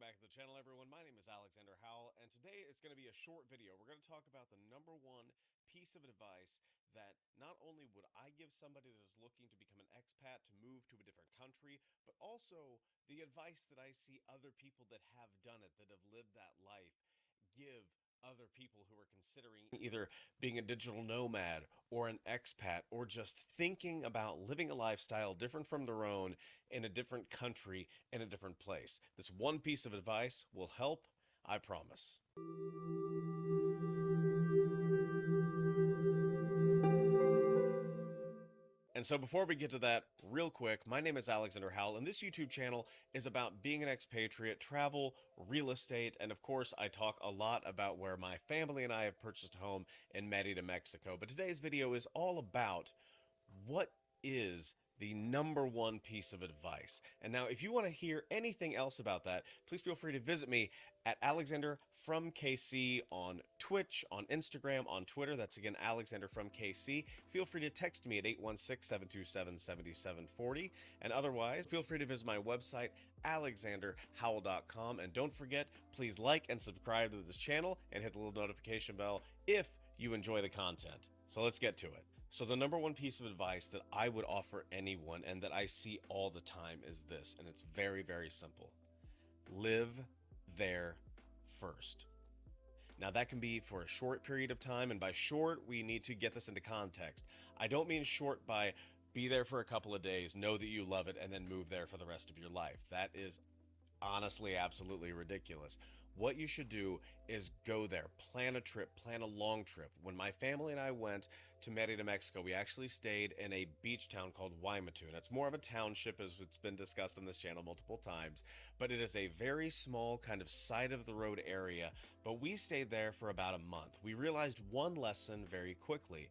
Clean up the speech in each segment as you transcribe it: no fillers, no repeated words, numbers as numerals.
back to the channel, everyone. My name is Alexander Howell, and today it's going to be a short video. We're going to talk about the number one piece of advice that not only would I give somebody that is looking to become an expat to move to a different country, but also the advice that I see other people that have done it, that have lived that life, give other people who are considering either being a digital nomad or an expat or just thinking about living a lifestyle different from their own in a different country, in a different place. This one piece of advice will help, I promise. And so before we get to that, real quick, my name is Alexander Howell, and this YouTube channel is about being an expatriate, travel, real estate, and of course, I talk a lot about where my family and I have purchased a home in Merida, Mexico. But today's video is all about what is the number one piece of advice. And now, if you want to hear anything else about that, please feel free to visit me at Alexander from KC on Twitch, on Instagram, on Twitter. That's again Alexander from KC. Feel free to text me at 816-727-7740. And otherwise, feel free to visit my website, alexanderhowell.com. And don't forget, please like and subscribe to this channel and hit the little notification bell if you enjoy the content. So let's get to it. So the number one piece of advice that I would offer anyone and that I see all the time is this, and it's very, very simple. Live there first. Now that can be for a short period of time, and by short, we need to get this into context. I don't mean short by be there for a couple of days, know that you love it, and then move there for the rest of your life. That is honestly absolutely ridiculous. What you should do is go there, plan a trip, plan a long trip. When my family and I went to Merida, Mexico, we actually stayed in a beach town called Guaymatún. It's more of a township, as it's been discussed on this channel multiple times, but it is a very small kind of side of the road area. But we stayed there for about a month. We realized one lesson very quickly.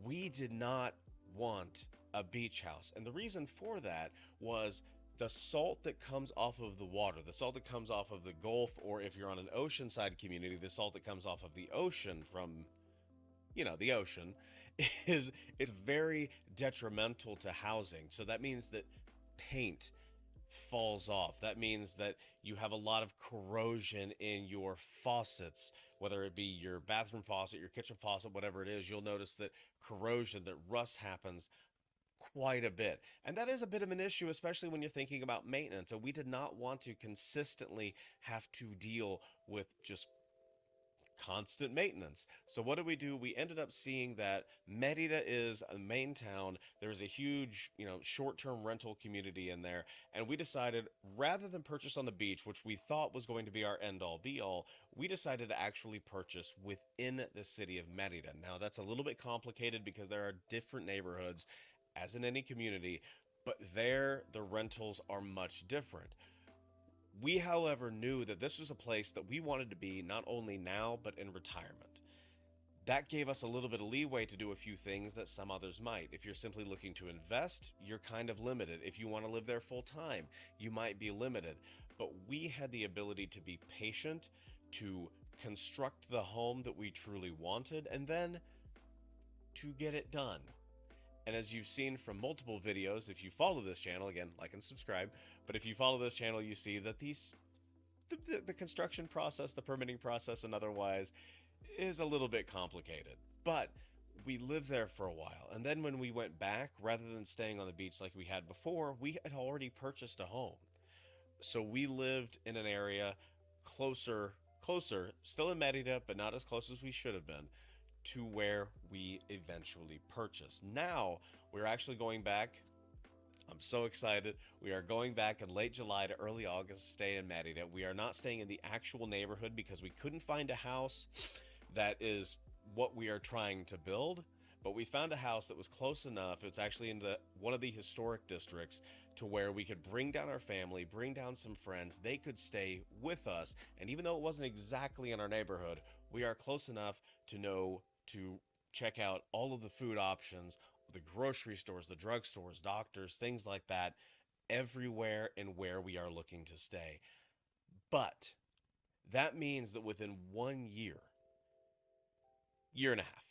We did not want a beach house. And the reason for that was the salt that comes off of the water, the salt that comes off of the Gulf, or if you're on an oceanside community, the salt that comes off of the ocean from, the ocean, it's very detrimental to housing. So that means that paint falls off. That means that you have a lot of corrosion in your faucets, whether it be your bathroom faucet, your kitchen faucet, whatever it is. You'll notice that corrosion, that rust happens quite a bit. And that is a bit of an issue, especially when you're thinking about maintenance. So we did not want to consistently have to deal with just constant maintenance. So what did we do? We ended up seeing that Merida is a main town. There's a huge, short-term rental community in there. And we decided, rather than purchase on the beach, which we thought was going to be our end-all be-all, we decided to actually purchase within the city of Merida. Now, that's a little bit complicated because there are different neighborhoods, as in any community, but there the rentals are much different. We, however, knew that this was a place that we wanted to be not only now, but in retirement. That gave us a little bit of leeway to do a few things that some others might. If you're simply looking to invest, you're kind of limited. If you want to live there full time, you might be limited. But we had the ability to be patient, to construct the home that we truly wanted, and then to get it done. And as you've seen from multiple videos, if you follow this channel, again, like and subscribe, but if you follow this channel, you see that the construction process, the permitting process, and otherwise is a little bit complicated. But we lived there for a while. And then when we went back, rather than staying on the beach like we had before, we had already purchased a home. So we lived in an area closer, still in Merida, but not as close as we should have been, to where we eventually purchased. Now we're actually going back. I'm so excited. We are going back in late July to early August to stay in Merida. We are not staying in the actual neighborhood because we couldn't find a house that is what we are trying to build, but we found a house that was close enough. It's actually in one of the historic districts to where we could bring down our family, bring down some friends. They could stay with us. And even though it wasn't exactly in our neighborhood, we are close enough to know to check out all of the food options, the grocery stores, the drugstores, doctors, things like that, everywhere and where we are looking to stay. But that means that within 1 year, year and a half,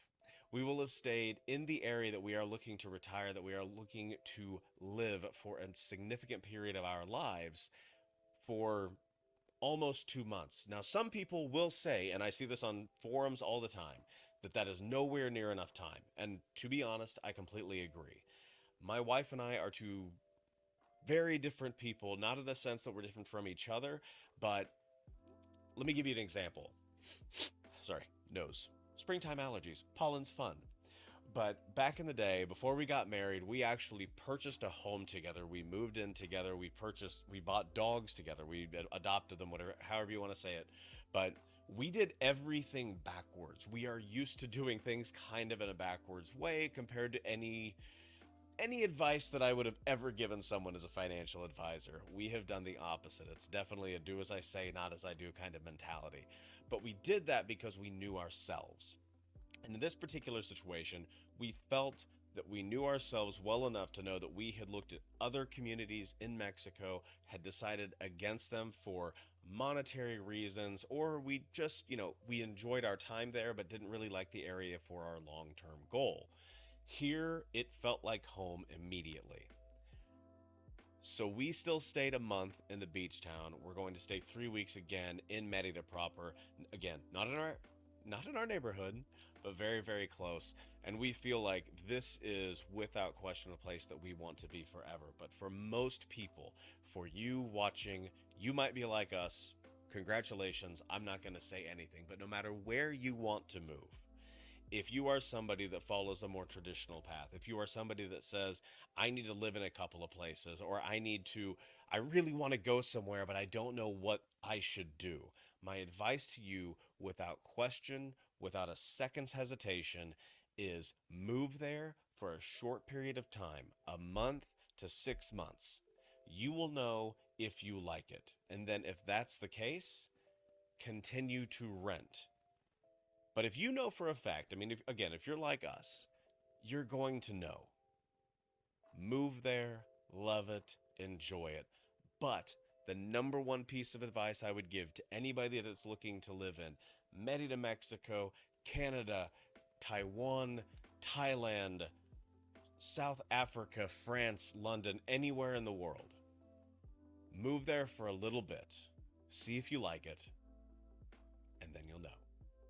we will have stayed in the area that we are looking to retire, that we are looking to live for a significant period of our lives for almost 2 months. Now, some people will say, and I see this on forums all the time, that that is nowhere near enough time. And to be honest, I completely agree. My wife and I are two very different people, not in the sense that we're different from each other, but let me give you an example. Sorry, nose. Springtime allergies. Pollen's fun. But back in the day, before we got married, we actually purchased a home together. We moved in together. We bought dogs together. We adopted them, whatever, however you want to say it. But we did everything backwards. We are used to doing things kind of in a backwards way compared to any advice that I would have ever given someone as a financial advisor. We have done the opposite. It's definitely a do as I say, not as I do kind of mentality. But we did that because we knew ourselves. And in this particular situation, we felt that we knew ourselves well enough to know that we had looked at other communities in Mexico, had decided against them for monetary reasons, or we just, we enjoyed our time there but didn't really like the area for our long-term goal. Here, it felt like home immediately. So we still stayed a month in the beach town. We're going to stay 3 weeks again in Merida proper. Again, not in our neighborhood, but very, very close. And we feel like this is without question a place that we want to be forever. But for most people, for you watching, you might be like us. Congratulations. I'm not going to say anything, but no matter where you want to move, if you are somebody that follows a more traditional path, if you are somebody that says, I need to live in a couple of places, or I really want to go somewhere, but I don't know what I should do, my advice to you, without question, without a second's hesitation, is move there for a short period of time, a month to 6 months. You will know if you like it. And then if that's the case, continue to rent. But if you know for a fact, if you're like us, you're going to know. Move there, love it, enjoy it. But the number one piece of advice I would give to anybody that's looking to live in Merida, Mexico, Canada, Taiwan, Thailand, South Africa, France, London, anywhere in the world, move there for a little bit, see if you like it, and then you'll know.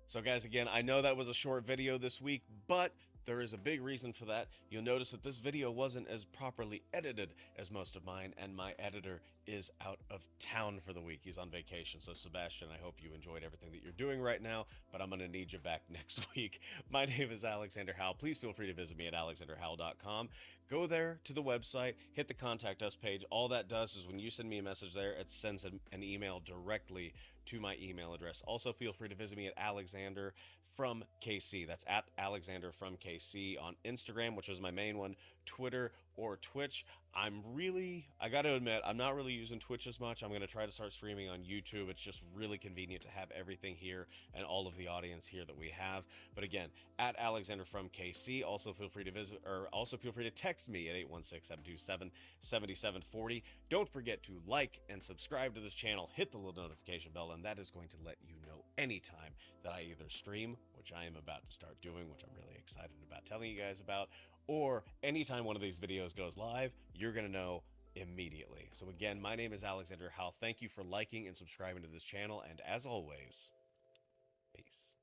So guys, again, I know that was a short video this week, but there is a big reason for that. You'll notice that this video wasn't as properly edited as most of mine, and my editor is out of town for the week. He's on vacation. So Sebastian, I hope you enjoyed everything that you're doing right now, but I'm going to need you back next week. My name is Alexander Howell. Please feel free to visit me at alexanderhowell.com. Go there to the website, hit the contact us page. All that does is when you send me a message there, it sends an email directly to my email address. Also, feel free to visit me at Alexander from KC. That's at Alexander from KC on Instagram, which is my main one, Twitter or Twitch. I got to admit, I'm not really using Twitch as much. I'm going to try to start streaming on YouTube. It's just really convenient to have everything here and all of the audience here that we have. But again, at Alexander from KC. Also feel free to text me at 816-727-7740. Don't forget to like and subscribe to this channel. Hit the little notification bell, and that is going to let you know anytime that I either stream, which I am about to start doing, which I'm really excited about telling you guys about, or anytime one of these videos goes live, you're going to know immediately. So again, my name is Alexander Howell. Thank you for liking and subscribing to this channel, and as always, peace.